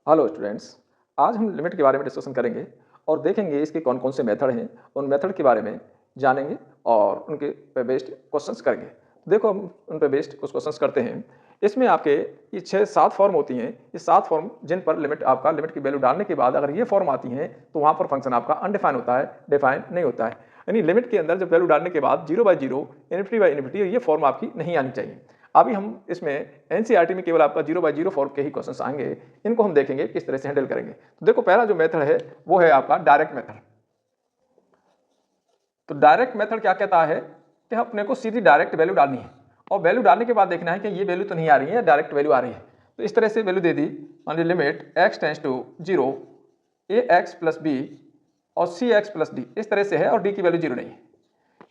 Hello students. आज हम limit के बारे में डिस्कशन करेंगे और देखेंगे इसके कौन कौन से मेथड हैं। उन मेथड के बारे में जानेंगे और उनके पे बेस्ड क्वेश्चंस करेंगे। देखो हम उन पे बेस्ड कुछ क्वेश्चंस करते हैं। इसमें आपके ये 6-7 फॉर्म होती हैं। ये 7 फॉर्म जिन पर लिमिट की वैल्यू डालने के बाद अगर ये फॉर्म आती हैं तो वहाँ पर फंक्शन आपका अनडिफाइन होता है, डिफाइन नहीं होता है। यानी लिमिट के अंदर जब वैल्यू डालने के बाद 0/0, इन्फिनिटी बाई इन्फिनिटी ये फॉर्म आपकी नहीं आनी चाहिए। अभी हम इसमें एनसीईआरटी में केवल आपका 0/0 फॉर्म के ही क्वेश्चंस आएंगे। इनको हम देखेंगे किस तरह से हैंडल करेंगे। तो देखो पहला जो मेथड है वो है आपका डायरेक्ट मेथड। तो डायरेक्ट मेथड क्या कहता है कि अपने को सीधी डायरेक्ट वैल्यू डालनी है और वैल्यू डालने के बाद देखना है कि ये वैल्यू तो नहीं आ रही है, डायरेक्ट वैल्यू आ रही है। तो इस तरह से वैल्यू दे दी, मान ली limit x tends to 0 ax plus b और cx प्लस डी, इस तरह से है और d की वैल्यू 0 नहीं है।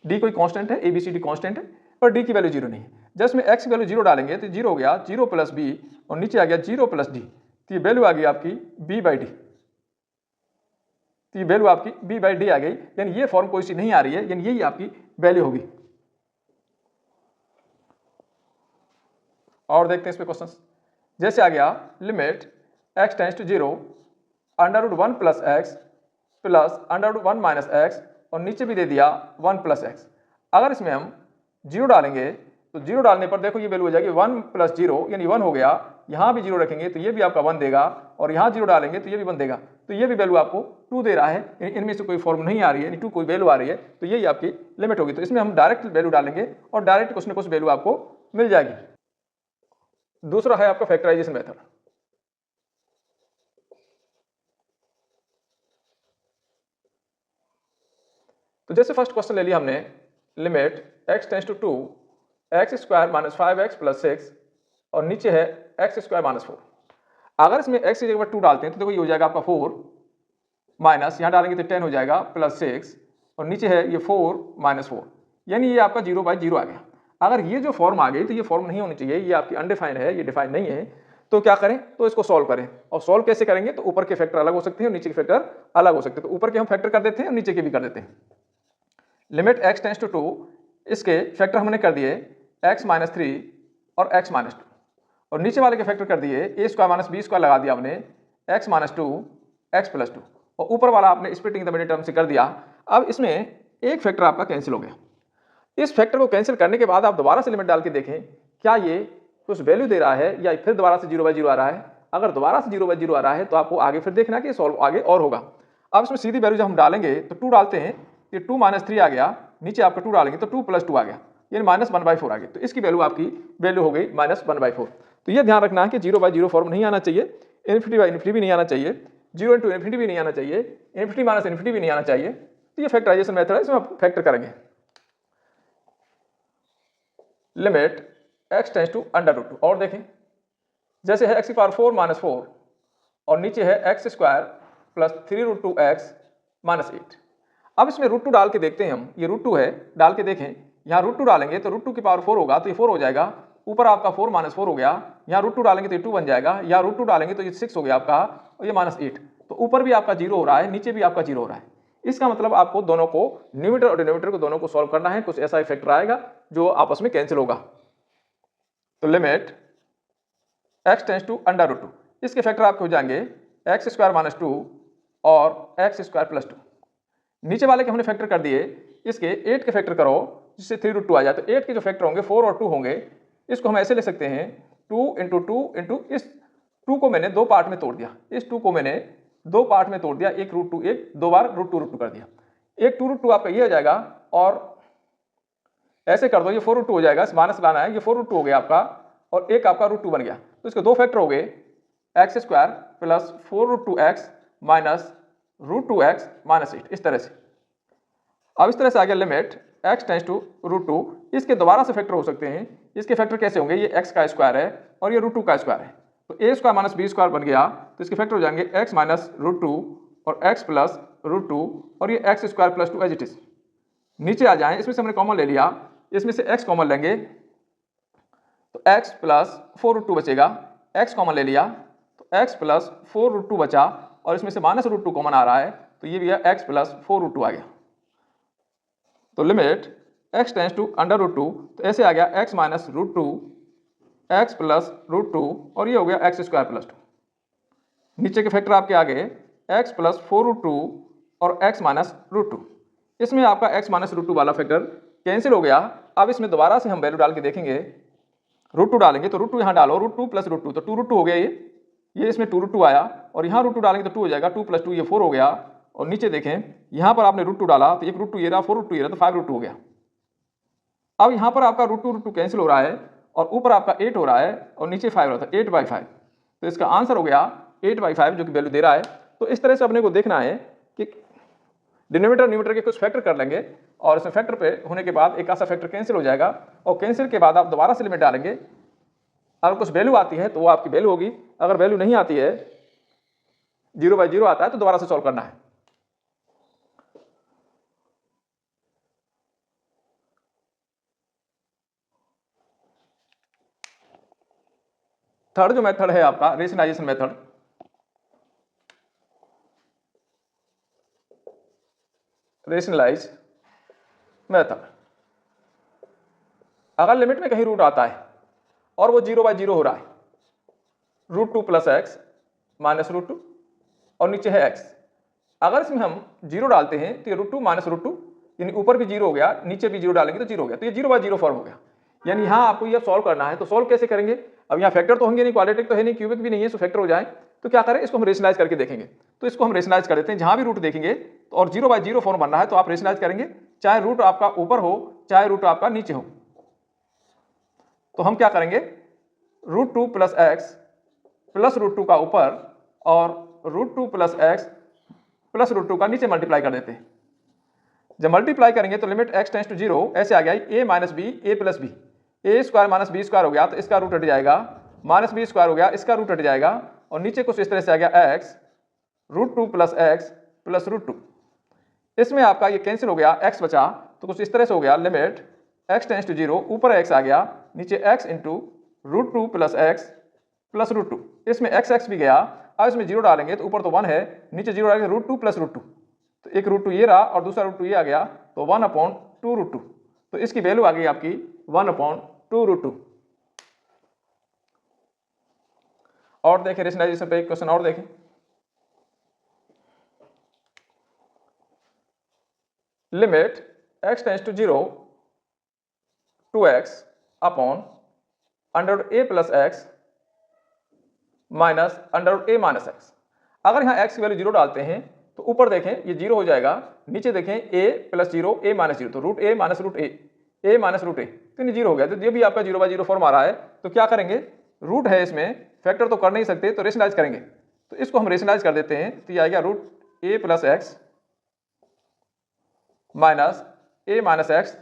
d कोई कांस्टेंट है, ABCD कांस्टेंट है और d की वैल्यू 0 नहीं है। जब इसमें x की वैल्यू 0 डालेंगे तो 0 हो गया 0 प्लस बी और नीचे आ गया 0 प्लस डी, तो ये वैल्यू आ गई आपकी b/d। तो ये वैल्यू आपकी b/d आ गई, यानी ये फॉर्म कोई सी नहीं आ रही है, यानी यही आपकी वैल्यू होगी। और देखते हैं इस पे क्वेश्चंस। जैसे आ गया limit x tends to 0 √1 plus x plus √1 minus x और नीचे भी दे दिया 1 प्लस एक्स। अगर इसमें हम 0 डालेंगे तो 0 डालने पर देखो ये वैल्यू हो जाएगी 1 प्लस 0 यानी 1 हो गया। यहाँ भी 0 रखेंगे तो ये भी आपका 1 देगा और यहाँ 0 डालेंगे तो ये भी 1 देगा। तो ये भी वैल्यू आपको 2 दे रहा है, यानी इनमें से कोई फॉर्म नहीं आ रही है, यानी 2 कोई वैल्यू आ रही है, तो यही आपकी लिमिट होगी। तो इसमें हम डायरेक्ट वैल्यू डालेंगे और डायरेक्ट कुछ ना कुछ वैल्यू आपको मिल जाएगी। दूसरा है आपका फैक्टराइजेशन मेथड। तो जैसे फर्स्ट क्वेश्चन ले लिया हमने, limit x tends to 2 x² minus 5x plus 6 और नीचे है x² माइनस 4। अगर इसमें x की जगह 2 डालते हैं तो देखो ये हो जाएगा आपका 4 माइनस, यहाँ डालेंगे तो 10 हो जाएगा प्लस 6 और नीचे है ये 4 माइनस 4, यानी ये आपका 0/0 आ गया। अगर ये जो फॉर्म आ गई तो ये फॉर्म नहीं होनी चाहिए, ये आपकी अनडिफाइंड है, ये डिफाइन नहीं है। तो क्या करें, तो इसको सॉल्व करें। और सॉल्व कैसे करेंगे, तो ऊपर के फैक्टर अलग हो सकते हैं और नीचे के फैक्टर अलग हो सकते हैं। तो ऊपर के हम फैक्टर कर देते हैं और नीचे के भी कर देते हैं। लिमिट x टेंस टू 2, इसके फैक्टर हमने कर दिए x माइनस 3 और x माइनस 2 और नीचे वाले के फैक्टर कर दिए a² माइनस b² लगा दिया हमने x माइनस 2 x प्लस 2 और ऊपर वाला आपने स्प्लिटिंग द मिडिल टर्म से कर दिया। अब इसमें एक फैक्टर आपका कैंसिल हो गया। इस फैक्टर को कैंसिल करने के बाद आप दोबारा से लिमिट डाल के देखें क्या ये कुछ वैल्यू दे रहा है या फिर दोबारा से 0/0 आ रहा है। अगर दोबारा से 0/0 आ रहा है तो आपको आगे फिर देखना कि सॉल्व आगे और होगा। अब इसमें सीधी वैल्यू जब हम डालेंगे तो 2 डालते हैं, ये 2 माइनस 3 आ गया, नीचे आपका 2 डालेंगे तो 2 प्लस 2 आ गया, ये -1/4 आ गया। तो इसकी वैल्यू आपकी वैल्यू हो गई -1/4। तो ये ध्यान रखना है कि 0/0 फॉर्म नहीं आना चाहिए, इन्फिनिटी बाई इन्फिनिटी भी नहीं आना चाहिए, 0 इंटू इन्फिनिटी भी नहीं आना चाहिए, इन्फिनिटी माइनस इन्फिनिटी भी नहीं आना चाहिए। तो ये फैक्टराइजेशन मेथड है, इसमें आप फैक्टर करेंगे। लिमिट x टेंस टू √2 और देखें, जैसे है x⁴ माइनस 4 और नीचे है x² प्लस 3√2x माइनस 8। अब इसमें √2 डाल के देखते हैं हम, ये √2 है, डाल के देखें, यहाँ √2 डालेंगे तो √2 की पावर 4 होगा तो ये 4 हो जाएगा, ऊपर आपका 4 माइनस 4 हो गया, यहाँ √2 डालेंगे तो ये 2 बन जाएगा, यहाँ √2 डालेंगे तो ये 6 हो गया आपका और ये -8। तो ऊपर भी आपका 0 हो रहा है, नीचे भी आपका 0 हो रहा है। इसका मतलब आपको दोनों को, न्यूमरेटर और डिनोमिनेटर को दोनों को सॉल्व करना है। कुछ ऐसा फैक्टर आएगा जो आपस में कैंसिल होगा। तो लिमिट x टेंस टू √2, इसके फैक्टर आपके हो जाएंगे x² माइनस 2 और x² प्लस 2। नीचे वाले के हमने फैक्टर कर दिए, इसके 8 के फैक्टर करो जिससे 3√2 आ जाए। तो 8 के जो फैक्टर होंगे 4 और 2 होंगे, इसको हम ऐसे ले सकते हैं 2 इंटू 2 इंटू, इस 2 को मैंने 2 पार्ट में तोड़ दिया, इस 2 को मैंने 2 पार्ट में तोड़ दिया, एक √2, एक 2 बार √2 कर दिया, एक 2√2 आपका ये हो जाएगा और ऐसे कर दो ये 4√2 हो जाएगा, माइनस लाना है, ये 4√2 हो गया आपका और एक आपका √2 बन गया। तो इसके 2 फैक्टर हो गए x² plus 4√2x minus √2x minus 8, इस तरह से। अब इस तरह से आ गया लिमिट x टेंस टू √2, इसके दोबारा से फैक्टर हो सकते हैं। इसके फैक्टर कैसे होंगे, ये x का स्क्वायर है और ये √2 का स्क्वायर है, तो a² माइनस b² बन गया, तो इसके फैक्टर हो जाएंगे x माइनस √2 और x प्लस √2 और ये x² plus 2 as it is. नीचे आ जाएं, इसमें से हमने कॉमन ले लिया, इसमें से x कॉमन लेंगे तो x प्लस 4√2 बचेगा, x कॉमन ले लिया तो x प्लस 4√2 बचा और इसमें से -√2 कॉमन आ रहा है तो ये भी है x प्लस 4√2 आ गया। तो लिमिट x टेंस टू √2, तो ऐसे आ गया x माइनस √2 x प्लस √2 और ये हो गया x² प्लस 2। नीचे के फैक्टर आपके आगे x प्लस 4√2 और x माइनस √2। इसमें आपका x माइनस √2 वाला फैक्टर कैंसिल हो गया। अब इसमें दोबारा से हम वैल्यू डाल के देखेंगे, √2 डालेंगे तो √2 यहाँ डालो, √2 प्लस √2 तो 2√2 हो गया ये इसमें 2√2 आया, और यहाँ √2 डालेंगे तो 2 हो जाएगा, 2 प्लस 2 ये 4 हो गया। और नीचे देखें यहाँ पर आपने √2 डाला तो एक √2 ये रहा, 4√2 ये रहा, तो 5√2 हो गया। अब यहाँ पर आपका √2 कैंसिल हो रहा है और ऊपर आपका 8 हो रहा है और नीचे 5 हो रहा था, 8/5। तो इसका आंसर हो गया 8/5 जो कि वैल्यू दे रहा है। तो इस तरह से अपने को देखना है कि डिनोमिनेटर न्यूमरेटर के कुछ फैक्टर कर लेंगे और इसमें फैक्टर पे होने के बाद एक ऐसा फैक्टर कैंसिल हो जाएगा, और कैंसिल के बाद आप दोबारा से लिमिट डालेंगे। अगर कुछ वैल्यू आती है तो वो आपकी वैल्यू होगी, अगर वैल्यू नहीं आती है, 0/0 आता है तो दोबारा से सॉल्व करना है। थर्ड जो मेथड है आपका रेशनलाइजेशन मेथड, रेशनलाइज मेथड। अगर लिमिट में कहीं रूट आता है और वो 0/0 हो रहा है, √2 प्लस x माइनस √2 और नीचे है x, अगर इसमें हम 0 डालते हैं तो ये √2 माइनस √2 यानी ऊपर भी 0 हो गया, नीचे भी 0 डालेंगे तो 0 हो गया, तो ये 0/0 फॉर्म हो गया। यानी यहाँ आपको ये सॉल्व करना है, तो सॉल्व कैसे करेंगे? अब यहाँ फैक्टर तो होंगे नहीं, क्वाड्रेटिक तो है नहीं, क्यूबिक भी नहीं है, सो फैक्टर हो जाए तो क्या करें, इसको हम रेशनलाइज करके देखेंगे। तो इसको हम रेशनलाइज कर देते हैं, जहाँ भी रूट देखेंगे और 0/0 फॉर्म बनना है तो आप रेशनलाइज करेंगे, चाहे रूट आपका ऊपर हो चाहे रूट आपका नीचे हो। तो हम क्या करेंगे, √2 प्लस x प्लस √2 का ऊपर और √2 प्लस x प्लस √2 का नीचे मल्टीप्लाई कर देते हैं। जब मल्टीप्लाई करेंगे तो लिमिट x टेंड्स टू 0 ऐसे आ गया, a minus b a plus b, a square minus b square हो गया तो इसका रूट हट जाएगा, माइनस बी स्क्वायर हो गया इसका रूट हट जाएगा, और नीचे कुछ इस तरह से आ गया x √2 प्लस x प्लस √2। इसमें आपका ये कैंसिल हो गया, x बचा तो कुछ इस तरह से हो गया, लिमिट x टेंड्स टू 0, ऊपर x आ गया, नीचे x into √2 plus x plus √2। इसमें x भी गया, अब इसमें 0 डालेंगे तो ऊपर तो 1 है, नीचे 0 डालेंगे √2 प्लस √2, तो एक √2 ये रहा और दूसरा √2 ये आ गया, तो 1/2 √2। तो इसकी वैल्यू आ गई आपकी 1/2 √2। और देखें रेशनलाइजेशन पे एक क्वेश्चन और देखें, limit x tends to 0 2x upon √a plus x minus √a minus x। अगर यहाँ x की वैल्यू 0 डालते हैं तो ऊपर देखें ये 0 हो जाएगा, नीचे देखें a प्लस 0 a माइनस 0, तो √a minus √a, a minus √a, तो ये 0 हो गया। तो ये भी आपका 0/0 फॉर्म आ रहा है। तो क्या करेंगे, रूट है इसमें, फैक्टर तो कर नहीं सकते तो रेशनलाइज करेंगे, तो इसको हम रेशनलाइज कर देते हैं। तो ये आ गया √a plus x minus a minus x,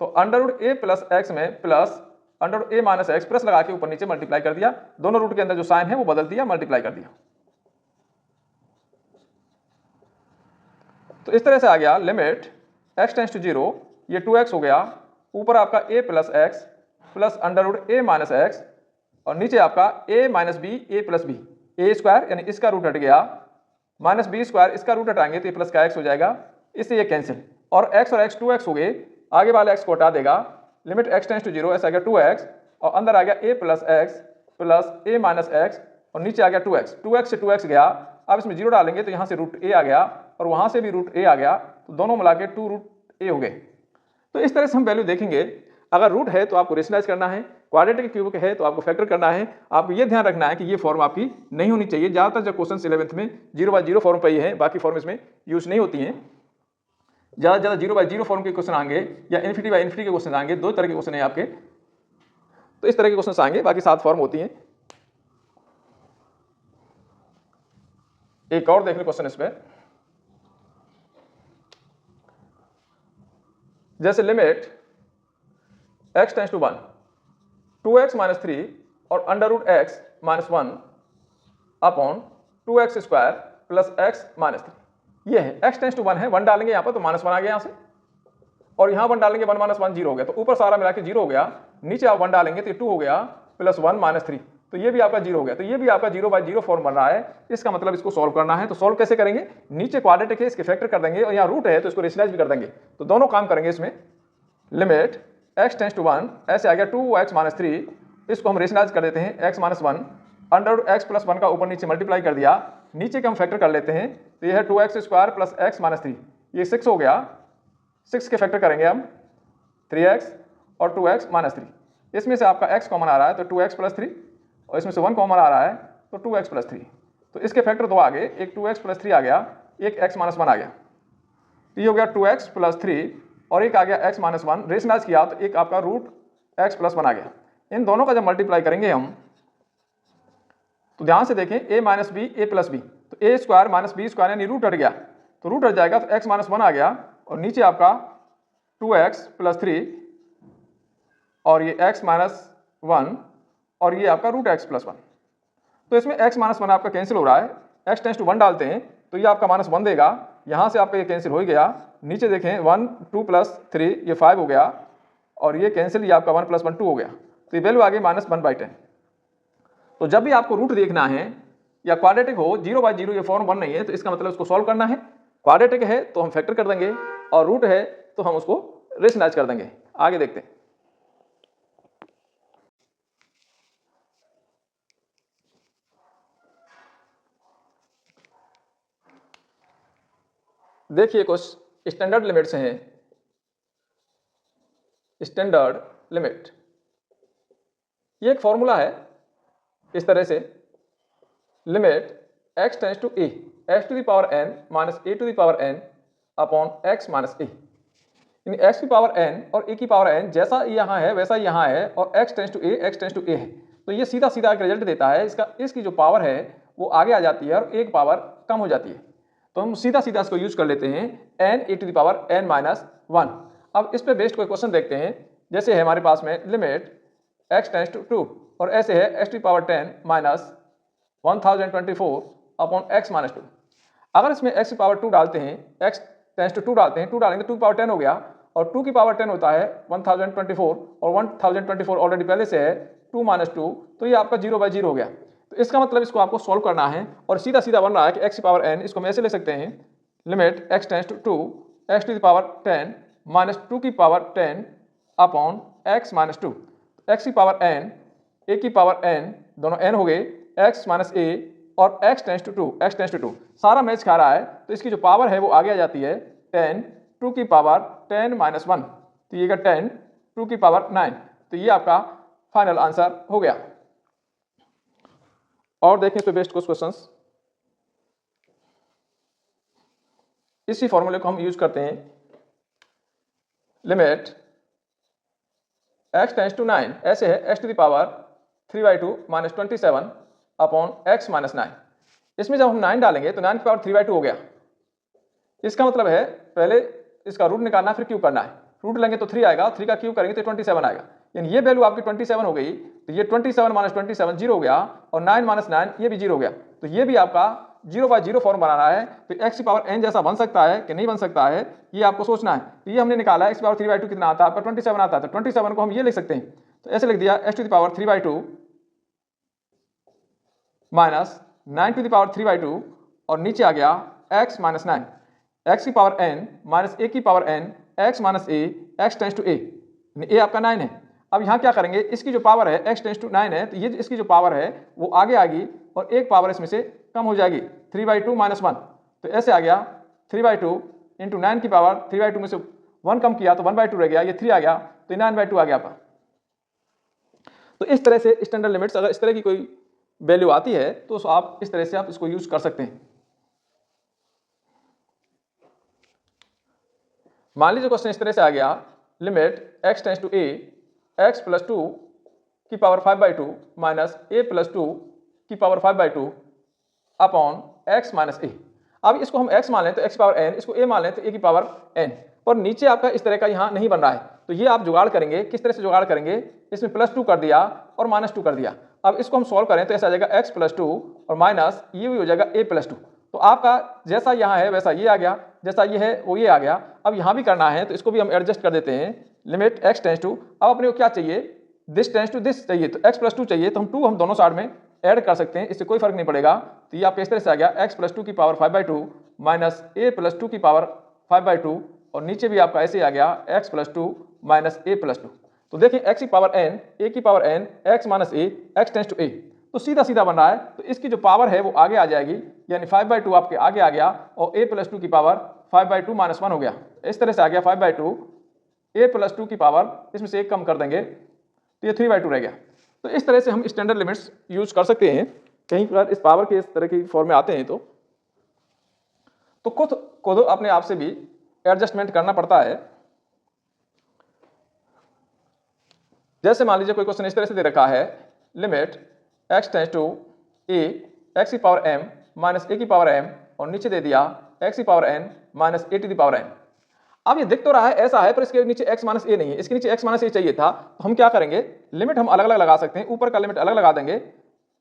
तो √a प्लस x में plus √a minus x plus लगा के ऊपर नीचे मल्टीप्लाई कर दिया, दोनों रूट के अंदर जो साइन है वो बदल दिया, मल्टीप्लाई कर दिया। तो इस तरह से आ गया, लिमिट x टेंड्स टू 0, ये 2x हो गया, ऊपर आपका a plus x plus √a minus x, और नीचे आपका a minus b a plus b, a square यानी इसका रूट हट गया, माइनस बी स्क्वायर इसका रूट हटाएंगे तो ये प्लस का x हो जाएगा, इससे ये कैंसिल, और x और x 2x हो गए, आगे वाले x को हटा देगा, लिमिट x टेंड्स टू 0 ऐसा आ गया 2x, और अंदर आ गया a plus x plus a minus x, और नीचे आ गया 2x से 2x गया, अब इसमें 0 डालेंगे तो यहाँ से √a आ गया और वहाँ से भी √a आ गया, तो दोनों मिला के 2√a हो गए। तो इस तरह से हम वैल्यू देखेंगे। अगर रूट है तो आपको रेशनलाइज करना है, क्वाड्रेटिक क्यूबिक है तो आपको फैक्टर करना है। आपको ये ध्यान रखना है कि ये फॉर्म आपकी नहीं होनी चाहिए। ज़्यादातर जो क्वेश्चन 11th में 0/0 फॉर्म पर ही है, बाकी फॉर्म इसमें यूज नहीं होती हैं। ज़्यादा 0/0 फॉर्म के क्वेश्चन आएंगे या ∞/∞ के क्वेश्चन आएंगे, दो तरह के क्वेश्चन है आपके, तो इस तरह के क्वेश्चन आएंगे, बाकी 7 फॉर्म होती हैं। एक और देख लें क्वेश्चन इस पर, जैसे limit x tends to 1 2x minus 3 और √x minus 1 upon 2x square plus x minus 3, ये है x टेंड्स टू 1 है, 1 डालेंगे यहाँ पर तो -1 आ गया यहाँ से, और यहाँ 1 डालेंगे 1 माइनस 1 0 हो गया, तो ऊपर सारा मिला के 0 हो गया, नीचे आप 1 डालेंगे तो 2 हो गया प्लस 1 माइनस 3, तो ये भी आपका 0 हो गया। तो ये भी आपका 0/0 फॉर्म बन रहा है। इसका मतलब इसको सॉल्व करना है, तो सॉल्व कैसे करेंगे, नीचे क्वाड्रेटिक है इसके फैक्टर कर देंगे, और यहाँ रूट है तो इसको रेशनलाइज भी कर देंगे, तो दोनों काम करेंगे इसमें। लिमिट x टेंड्स टू 1 ऐसे आ गया 2x माइनस 3, इसको हम रेशनलाइज कर देते हैं, x minus 1 under root x plus 1 का ऊपर नीचे मल्टीप्लाई कर दिया, नीचे के हम फैक्टर कर लेते हैं, तो ये है 2x² प्लस x माइनस 3, ये 6 हो गया। 6 के फैक्टर करेंगे हम 3x और 2x माइनस 3, इसमें से आपका x कॉमन आ रहा है तो 2x प्लस 3, और इसमें से 1 कॉमन आ रहा है तो 2x प्लस 3, तो इसके फैक्टर दो आ गए, एक 2x प्लस 3 आ गया, एक x माइनस 1 आ गया, तो ये हो गया 2x प्लस 3 और एक आ गया x माइनस 1, रेशनलाइज किया तो एक आपका रूट x प्लस 1 आ गया। इन दोनों का जब मल्टीप्लाई करेंगे हम तो ध्यान से देखें, a minus b a plus b, तो a square minus b square यानी रूट हट गया, तो रूट हट जाएगा तो x माइनस 1 आ गया, और नीचे आपका 2x प्लस 3 और ये x माइनस 1 और ये आपका रूट x प्लस 1, तो इसमें x माइनस 1 आपका कैंसिल हो रहा है, x टेंस टू 1 डालते हैं तो ये आपका माइनस 1 देगा, यहाँ से आपका ये कैंसिल हो ही गया, नीचे देखें 1 2 प्लस 3 ये 5 हो गया, और ये कैंसिल, ये आपका 1 प्लस 1 2 हो गया, तो ये वैल्यू आ गई -1/10। तो जब भी आपको रूट देखना है या क्वाड्रेटिक हो, 0/0 ये फॉर्म 1 नहीं है, तो इसका मतलब उसको सॉल्व करना है, क्वाड्रेटिक है तो हम फैक्टर कर देंगे और रूट है तो हम उसको रेशनलाइज कर देंगे। आगे देखते हैं। देखिए कुछ स्टैंडर्ड लिमिट्स हैं। स्टैंडर्ड लिमिट, ये एक फॉर्मूला है इस तरह से, limit x tends to a x to the power n minus a to the power n upon x minus a, यानी x की पावर n और a की पावर n जैसा यहाँ है वैसा यहाँ है, और x टेंस टू a है, तो ये सीधा सीधा एक रिजल्ट देता है, इसकी जो पावर है वो आगे आ जाती है और एक पावर कम हो जाती है, तो हम सीधा सीधा इसको यूज कर लेते हैं n a to the power n minus 1। अब इस पे बेस्ड कोई क्वेश्चन देखते हैं, जैसे है हमारे पास में लिमिट x टेंस टू 2 और ऐसे है x to the power 10 minus 1024 upon x minus 2। अगर इसमें x की पावर 2 डालते हैं, x टेंस टू 2 डालते हैं, 2 डालेंगे तो 2 की पावर 10 हो गया, और 2 की पावर 10 होता है 1024, और 1024 ऑलरेडी पहले से है 2 माइनस 2, तो ये आपका 0/0 हो गया। तो इसका मतलब इसको आपको सॉल्व करना है, और सीधा सीधा बन रहा है कि x की पावर n, इसको हम ऐसे ले सकते हैं, limit x tends to 2 x to the power 10 minus 2 की power 10 upon x minus 2, x की पावर n a की पावर n, दोनों n हो गए, x माइनस a और x टेंस टू 2 सारा मैच खा रहा है, तो इसकी जो पावर है वो आगे आ जाती है 10 2 की पावर 10 माइनस 1, तो ये 10 2 की पावर 9, तो ये आपका फाइनल आंसर हो गया। और देखें तो बेस्ट कुछ क्वेश्चंस, इसी फॉर्मूले को हम यूज करते हैं, लिमिट x टेंस टू 9, ऐसे है x to the power 3/2 minus 27 upon x minus 9, इसमें जब हम 9 डालेंगे तो 9 की पावर 3/2 हो गया, इसका मतलब है पहले इसका रूट निकालना फिर क्यूब करना है, रूट लेंगे तो 3 आएगा, 3 का क्यूब करेंगे तो 27 आएगा, यानी ये वैल्यू आपकी 27 हो गई, तो ये 27 माइनस 27 0 हो गया, और 9 माइनस 9 ये भी 0 हो गया, तो ये भी आपका 0/0 फॉर्म बनाना है, तो x की पावर n जैसा बन सकता है कि नहीं बन सकता है ये आपको सोचना है। तो ये हमने निकाला x की पावर 3/2 कितना आता है आपका 27 आता है, तो 27 को हम ये लिख सकते हैं, तो ऐसे लिख दिया x to the power 3/2 minus 9 to the power 3/2, और नीचे आ गया x माइनस 9, x की पावर n माइनस a की power n x minus a x tends to a, a आपका 9 है। अब यहाँ क्या करेंगे, इसकी जो पावर है x टेंस टू 9 है, तो ये इसकी जो पावर है वो आगे आएगी और एक पावर इसमें से कम हो जाएगी 3/2 माइनस 1, तो ऐसे आ गया 3/2 इंटू 9 की पावर 3/2 में से 1 कम किया तो 1/2 रह गया, ये 3 आ गया, तो 9/2 आ गया आपका। तो इस तरह से स्टैंडर्ड लिमिट्स, अगर इस तरह की कोई वैल्यू आती है तो आप इस तरह से आप इसको यूज कर सकते हैं। मान लीजिए क्वेश्चन इस तरह से आ गया, limit x tends to a x plus 2 की पावर 5/2 माइनस a प्लस 2 की power 5/2 upon x minus a। अब इसको हम x मान लें तो x की पावर n, इसको a मान लें तो a की पावर n, और नीचे आपका इस तरह का यहाँ नहीं बन रहा है, तो ये आप जुगाड़ करेंगे, किस तरह से जुगाड़ करेंगे, इसमें +2 कर दिया और -2 कर दिया। अब इसको हम सॉल्व करें तो ऐसा आ जाएगा x प्लस 2 और माइनस ये भी हो जाएगा a प्लस 2, तो आपका जैसा यहाँ है वैसा ये आ गया, जैसा ये है वो ये आ गया। अब यहाँ भी करना है तो इसको भी हम एडजस्ट कर देते हैं, लिमिट x टेंस टू, अब अपने को क्या चाहिए, दिस टेंस टू दिस चाहिए, तो x प्लस 2 चाहिए, तो हम 2 हम दोनों साइड में ऐड कर सकते हैं, इससे कोई फर्क नहीं पड़ेगा। तो ये आपके इस तरह से आ गया x प्लस 2 की पावर 5/2 माइनस a प्लस 2 की पावर 5/2, और नीचे भी आपका ऐसे आ गया x plus 2 minus a plus 2। तो देखिए x की पावर n, a की power n, x minus a, x tends to a, तो सीधा सीधा बन रहा है, तो इसकी जो पावर है वो आगे आ जाएगी, यानी 5/2 आपके आगे आ गया और a + 2 की पावर 5/2 - 1 हो गया। इस तरह से आ गया 5/2, a + 2 की पावर इसमें से 1 कम कर देंगे तो ये 3/2 रह गया। तो इस तरह से हम स्टैंडर्ड लिमिट्स यूज कर सकते हैं कहीं पर इस पावर के इस तरह की फॉर्म में आते हैं तो खुद को अपने आप से भी एडजस्टमेंट करना पड़ता है। जैसे मान लीजिए कोई क्वेश्चन इस तरह से दे रखा है, limit x tends to a x की पावर m माइनस a की पावर m, और नीचे दे दिया x की power n minus a to the power n। अब ये दिख तो रहा है ऐसा है, पर इसके नीचे x माइनस a नहीं है, इसके नीचे x माइनस a चाहिए था, तो हम क्या करेंगे, लिमिट हम अलग अलग लगा सकते हैं, ऊपर का लिमिट अलग लगा देंगे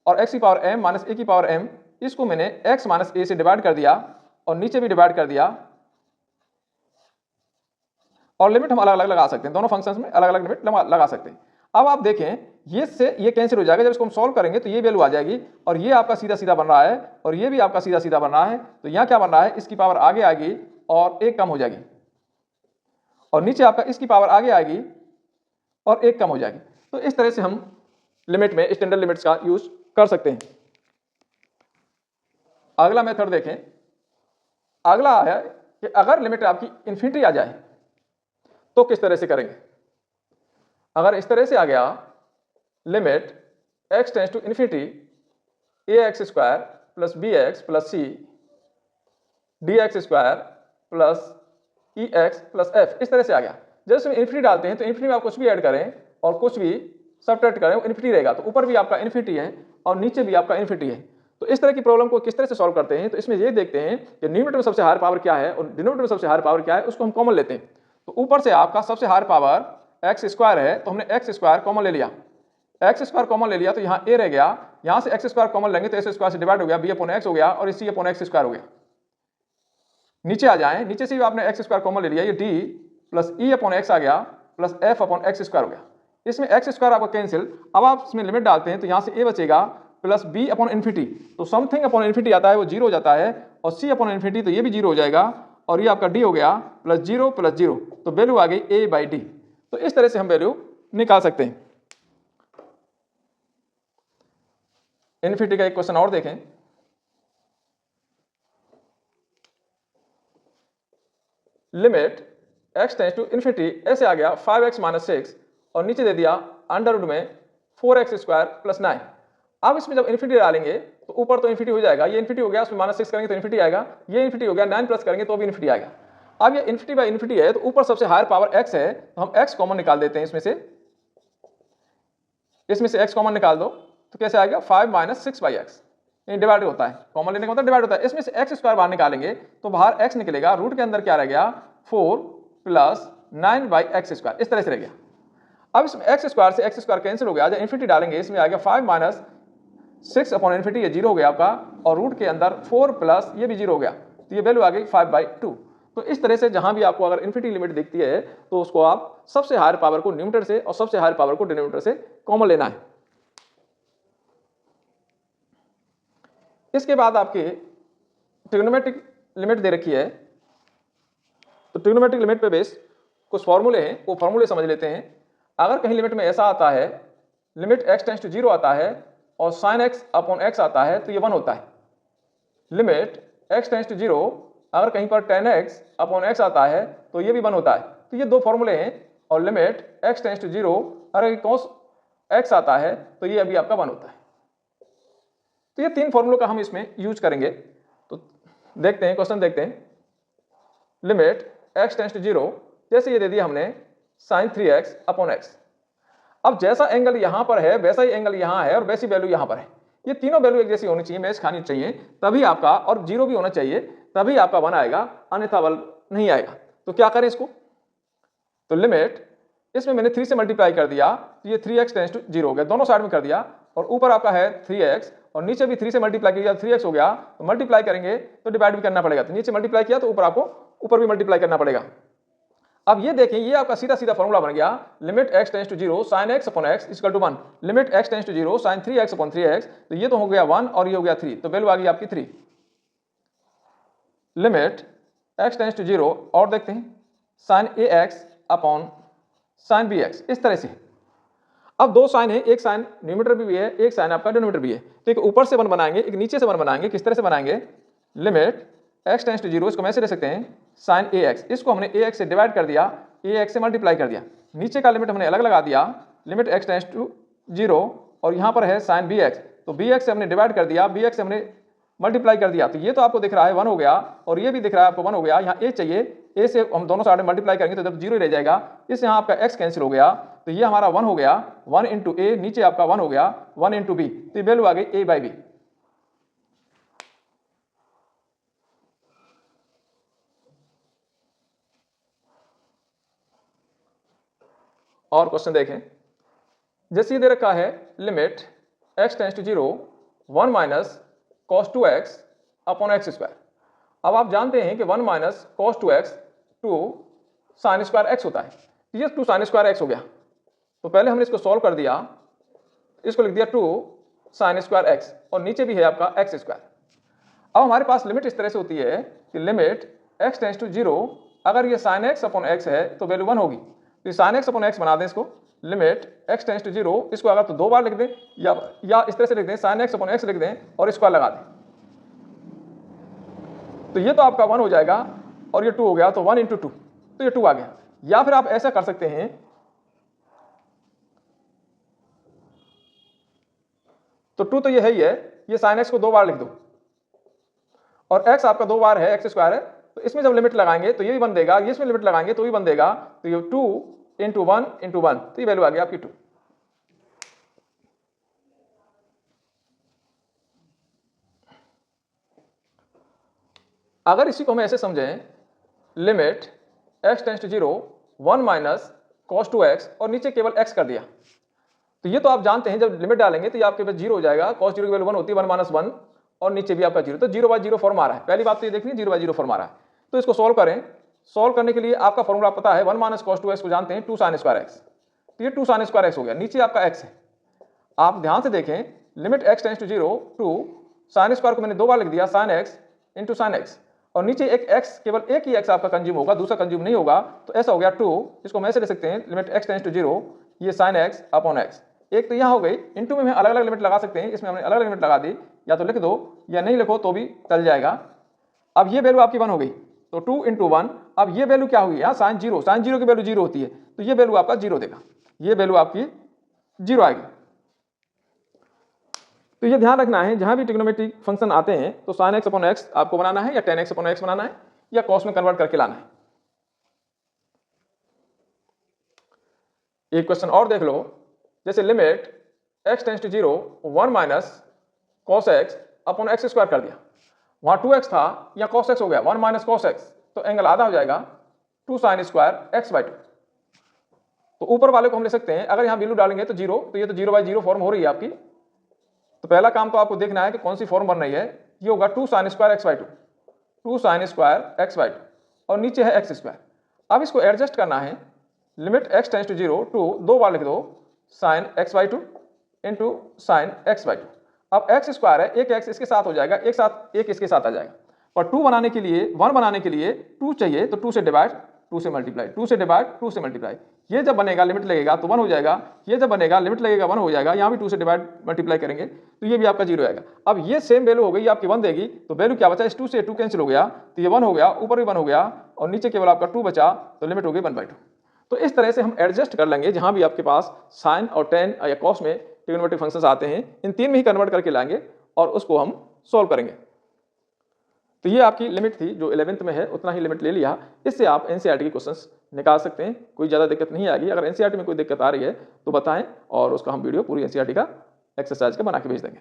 और x की पावर m माइनस a की पावर m, इसको मैंने x माइनस a से डिवाइड कर दिया और नीचे भी डिवाइड कर दिया, और लिमिट हम अलग अलग लगा सकते हैं, दोनों फंक्शंस में अलग अलग लिमिट लगा सकते हैं। अब आप देखें ये से ये कैंसिल हो जाएगा, जब इसको हम सॉल्व करेंगे तो ये वैल्यू आ जाएगी और ये आपका सीधा सीधा बन रहा है और ये भी आपका सीधा सीधा बन रहा है। तो यहाँ क्या बन रहा है, इसकी पावर आगे आएगी और 1 कम हो जाएगी, और नीचे आपका इसकी पावर आगे आएगी और 1 कम हो जाएगी। तो इस तरह से हम लिमिट में स्टैंडर्ड लिमिट्स का यूज कर सकते हैं। अगला मेथड देखें, अगला है कि अगर लिमिट आपकी इन्फिनिटी आ जाए तो किस तरह से करेंगे। अगर इस तरह से आ गया, limit x tends to infinity ax² plus bx plus c dx² plus ex plus f, इस तरह से आ गया। जैसे इन्फिनिटी डालते हैं तो इन्फिनिटी में आप कुछ भी ऐड करें और कुछ भी सबट्रैक्ट करें वो इन्फिनिटी रहेगा, तो ऊपर भी आपका इन्फिनिटी है और नीचे भी आपका इन्फिनिटी है। तो इस तरह की प्रॉब्लम को किस तरह से सॉल्व करते हैं, तो इसमें ये देखते हैं कि न्यूमरेटर में सबसे हायर पावर क्या है और डिनोमिनेटर में सबसे हायर पावर क्या है, उसको हम कॉमन लेते हैं। तो ऊपर से आपका सबसे हायर पावर x² है, तो हमने x² कॉमन ले लिया, x² कॉमन ले लिया तो यहाँ a रह गया, यहाँ से x² कॉमन लेंगे तो s² से डिवाइड हो गया, b/x हो गया और c /x² हो गया। नीचे आ जाएं, नीचे से भी आपने x² कॉमन ले लिया, ये d प्लस e/x आ गया प्लस f/x² हो गया। इसमें x² आपका कैंसिल, अब आप इसमें लिमिट डालते हैं तो यहाँ से a बचेगा प्लस b/इन्फिनिटी, तो समथिंग अपॉन इन्फिनिटी आता है वो 0 हो जाता है, और c/इन्फिनिटी तो ये भी 0 हो जाएगा, और ये आपका d हो गया प्लस 0 प्लस 0, तो वैल्यू आ गई a/d। तो इस तरह से हम वैल्यू निकाल सकते हैं। इन्फिनिटी का एक क्वेश्चन और देखें, limit x tends to infinity ऐसे आ गया 5x - 6 और नीचे दे दिया अंडर रूट में 4x² प्लस 9। अब इसमें जब इन्फिनिटी डालेंगे तो ऊपर तो इन्फिनिटी हो जाएगा, ये इन्फिनिटी हो गया, उसमें -6 करेंगे तो इन्फिनिटी आएगा, ये इन्फिनिटी हो गया, 9 प्लस करेंगे तो भी इन्फिनिटी आएगा। अब ये इन्फिनिटी बाय इन्फिनिटी है तो ऊपर सबसे हायर पावर x है, तो हम x कॉमन निकाल देते हैं, इसमें से x कॉमन निकाल दो तो कैसे आएगा 5 - 6/x, डिवाइड होता है, कॉमन लेने का मतलब डिवाइड होता है। इसमें से x² बाहर निकालेंगे तो बाहर x निकलेगा, रूट के अंदर क्या रह गया 4 प्लस 9/x², इस तरह से रह गया। अब इसमें x² से x² कैंसिल हो गया, जब इन्फिनिटी डालेंगे इसमें आ गया 5 - 6/इन्फिनिटी, ये 0 हो गया आपका, और रूट के अंदर 4 प्लस ये भी 0 हो गया, तो ये वैल्यू आ गई 5/2। तो इस तरह से जहां भी आपको अगर इन्फिनिटी लिमिट दिखती है तो उसको आप सबसे हायर पावर को न्यूमरेटर से और सबसे हायर पावर को डिनोमिनेटर से कॉमन लेना है। इसके बाद आपके ट्रिग्नोमेट्रिक लिमिट दे रखी है, तो ट्रिग्नोमेट्रिक लिमिट पे बेस कुछ फॉर्मूले हैं, वो फॉर्मूले समझ लेते हैं। अगर कहीं लिमिट में ऐसा आता है, लिमिट x टेंड्स टू 0 आता है और sin x/x आता है तो ये 1 होता है। लिमिट x टेंड्स टू 0 अगर कहीं पर tan x/x आता है तो ये भी 1 होता है। तो ये दो फॉर्मूले हैं, और लिमिट x टेंड्स टू 0 अगर cos x आता है तो ये अभी आपका 1 होता है। तो ये 3 फॉर्मूलों का हम इसमें यूज करेंगे। तो देखते हैं, क्वेश्चन देखते हैं। लिमिट x टेंड्स टू 0, जैसे ये दे दिया हमने sin 3x/x। अब जैसा एंगल यहां पर है वैसा ही एंगल यहां है और वैसी वैल्यू यहां पर है, ये तीनों वैल्यू एक जैसी होनी चाहिए, मैच खानी चाहिए, तभी आपका, और 0 भी होना चाहिए, तभी आपका 1 आएगा, अन्यथा 1 नहीं आएगा। तो क्या करें इसको, तो लिमिट इसमें मैंने 3 से मल्टीप्लाई कर दिया तो ये 3x टेंड्स टू 0 हो गया, दोनों साइड में कर दिया, और ऊपर आपका है 3x और नीचे भी 3 से मल्टीप्लाई किया 3x हो गया, तो मल्टीप्लाई करेंगे तो डिवाइड भी करना पड़ेगा, तो नीचे मल्टीप्लाई किया तो ऊपर आपको ऊपर भी मल्टीप्लाई करना पड़ेगा। अब ये देखें, ये आपका सीधा सीधा फॉर्मूला बन गया, limit x tends to 0 sin x/x equal to 1, limit x tends to 0 sin 3x/3x, तो ये तो हो गया 1 और ये हो गया 3, तो वैल्यू आ गई आपकी 3। लिमिट x टेंड्स टू 0 और देखते हैं sin ax/sin bx, इस तरह से। अब दो साइन है, एक साइन न्यूमरेटर भी है, एक साइन आपका डिनोमिनेटर भी है, तो एक ऊपर से 1 बनाएंगे, एक नीचे से 1 बनाएंगे। किस तरह से बनाएंगे? लिमिट x टेंड्स टू 0, इसको मैं ऐसे ले सकते हैं साइन ax, इसको हमने ax से डिवाइड कर दिया, ax से मल्टीप्लाई कर दिया, नीचे का लिमिट हमने अलग लगा दिया, लिमिट x टेंड्स टू 0, और यहाँ पर है साइन bx, तो bx से हमने डिवाइड कर दिया, bx से हमने मल्टीप्लाई कर दिया, तो ये तो आपको दिख रहा है 1 हो गया, और ये भी दिख रहा है आपको 1 हो गया। यहाँ a चाहिए, a से हम दोनों साइड मल्टीप्लाई करेंगे तो जब 0 ही रह जाएगा, इस यहाँ आपका x कैंसिल हो गया, तो ये हमारा 1 हो गया, 1 इंटू a, नीचे आपका 1 हो गया 1 इंटू b, तो ये वैल्यू आ गई a बाई बी। और क्वेश्चन देखें, जैसे ये दे रखा है limit x tends to 0 1 minus cos 2x upon x square. अब आप जानते हैं कि 1 minus cos 2x 2 sine square x होता है, ये 2 साइन स्क्वायर x हो गया, तो पहले हमने इसको सॉल्व कर दिया, इसको लिख दिया 2 साइन स्क्वायर x, और नीचे भी है आपका x स्क्वायर। अब हमारे पास लिमिट इस तरह से होती है कि लिमिट x टेंड्स टू 0, अगर ये साइन x अपॉन x है तो वैल्यू 1 होगी, तो साइन x अपॉन x बना दें इसको, लिमिट x टेंड्स टू 0, इसको अगर तो 2 बार लिख दें या इस तरह से लिख दें, साइन x अपॉन x लिख दें और स्क्वायर लगा दें, तो ये तो आपका 1 हो जाएगा, और ये 2 हो गया, तो 1 इंटू 2, तो ये 2 आ गया। या फिर आप ऐसा कर सकते हैं, तो 2 तो ये है ही है, ये साइन x को 2 बार लिख दो, और x आपका 2 बार है, x स्क्वायर है, तो इसमें जब लिमिट लगाएंगे तो ये भी बन देगा, ये इसमें लिमिट लगाएंगे तो भी बन देगा, तो ये 2 इंटू 1 इंटू 1, तो ये वैल्यू आ गई आपकी 2। अगर इसी को हम ऐसे समझें, limit x tends to 0 1 minus cos 2x, और नीचे केवल x कर दिया, तो ये तो आप जानते हैं जब लिमिट डालेंगे तो ये आपके पास 0 हो जाएगा, cos 0 की वैल्यू 1 होती है, 1 माइनस 1, और नीचे भी आपका 0, तो 0 बाई 0 फॉर्म आ रहा है। पहली बात तो ये देखनी है 0 बाई 0 फॉर्म आ रहा है, तो इसको सॉल्व करें। सॉल्व करने के लिए आपका फॉर्मूला पता है, 1 माइनस cos 2x को जानते हैं 2 साइन स्क्वायर x, तो ये 2 साइन स्क्वायर x हो गया, नीचे आपका x है। आप ध्यान से देखें, limit x tends to 0 2 sine square को मैंने 2 बार लिख दिया, sine x into sine x, और नीचे एक x, केवल एक ही x आपका कंज्यूम होगा, दूसरा कंज्यूम नहीं होगा, तो ऐसा हो गया 2, इसको मैं ऐसे ले सकते हैं, लिमिट x टेंड्स टू 0, ये साइन x अपॉन x, एक तो यहाँ हो गई, इंटू में हम अलग अलग लिमिट लगा सकते हैं, इसमें हमने अलग अलग लिमिट लगा दी, या तो लिख दो या नहीं लिखो तो भी चल जाएगा। अब ये वैल्यू आपकी 1 हो गई, तो 2 इंटू 1, अब ये वैल्यू क्या होगी, यहाँ साइन 0 की वैल्यू 0 होती है, तो ये वैल्यू आपका 0 देगा, ये वैल्यू आपकी 0 आएगी। तो ये ध्यान रखना है, जहां भी ट्रिग्नोमेट्रिक फंक्शन आते हैं तो साइन x अपॉन x आपको बनाना है, या tan x अपॉन x बनाना है, या cos में कन्वर्ट करके लाना है। एक क्वेश्चन और देख लो, जैसे limit x tends to 0 1 minus cos x upon x square कर दिया, वहां 2x था, या cos x हो गया 1 माइनस cos x, तो एंगल आधा हो जाएगा 2 साइन स्क्वायर x बाई 2। तो ऊपर वाले को हम ले सकते हैं, अगर यहाँ वैल्यू डालेंगे तो 0, तो ये तो 0 बाई 0 फॉर्म हो रही है आपकी। तो पहला काम तो आपको देखना है कि कौन सी फॉर्म बन रही है, ये होगा 2 sine square x by 2, 2 sine square x by 2, और नीचे है x स्क्वायर। अब इसको एडजस्ट करना है, लिमिट x टेंड्स टू 0 2 2 बार लिख दो, sine x by 2 into sine x by 2। अब x स्क्वायर है, एक x इसके साथ हो जाएगा, एक साथ एक इसके साथ आ जाएगा, और 2 बनाने के लिए 1 बनाने के लिए 2 चाहिए, तो 2 से डिवाइड 2 से मल्टीप्लाई, 2 से डिवाइड 2 से मल्टीप्लाई, ये जब बनेगा लिमिट लगेगा तो 1 हो जाएगा, ये जब बनेगा लिमिट लगेगा 1 हो जाएगा, यहाँ भी 2 से डिवाइड मल्टीप्लाई करेंगे तो ये भी आपका 0 आएगा। अब ये सेम वैल्यू हो गई आपकी 1 देगी, तो वैल्यू क्या बचा, इस 2 से 2 कैंसिल हो गया, तो ये 1 हो गया, ऊपर भी 1 हो गया, और नीचे केवल आपका 2 बचा, तो लिमिट हो गई 1/2। तो इस तरह से हम एडजस्ट कर लेंगे, जहाँ भी आपके पास साइन और टेन या कॉस में ट्रिग्नोमेट्रिक फंक्शंस आते हैं, इन 3 में ही कन्वर्ट करके लाएंगे और उसको हम सोल्व करेंगे। तो ये आपकी लिमिट थी, जो 11th में है उतना ही लिमिट ले लिया, इससे आप एनसीईआरटी के क्वेश्चंस निकाल सकते हैं, कोई ज़्यादा दिक्कत नहीं आएगी। अगर एनसीईआरटी में कोई दिक्कत आ रही है तो बताएं, और उसका हम वीडियो पूरी एनसीईआरटी का एक्सरसाइज का बना के भेज देंगे।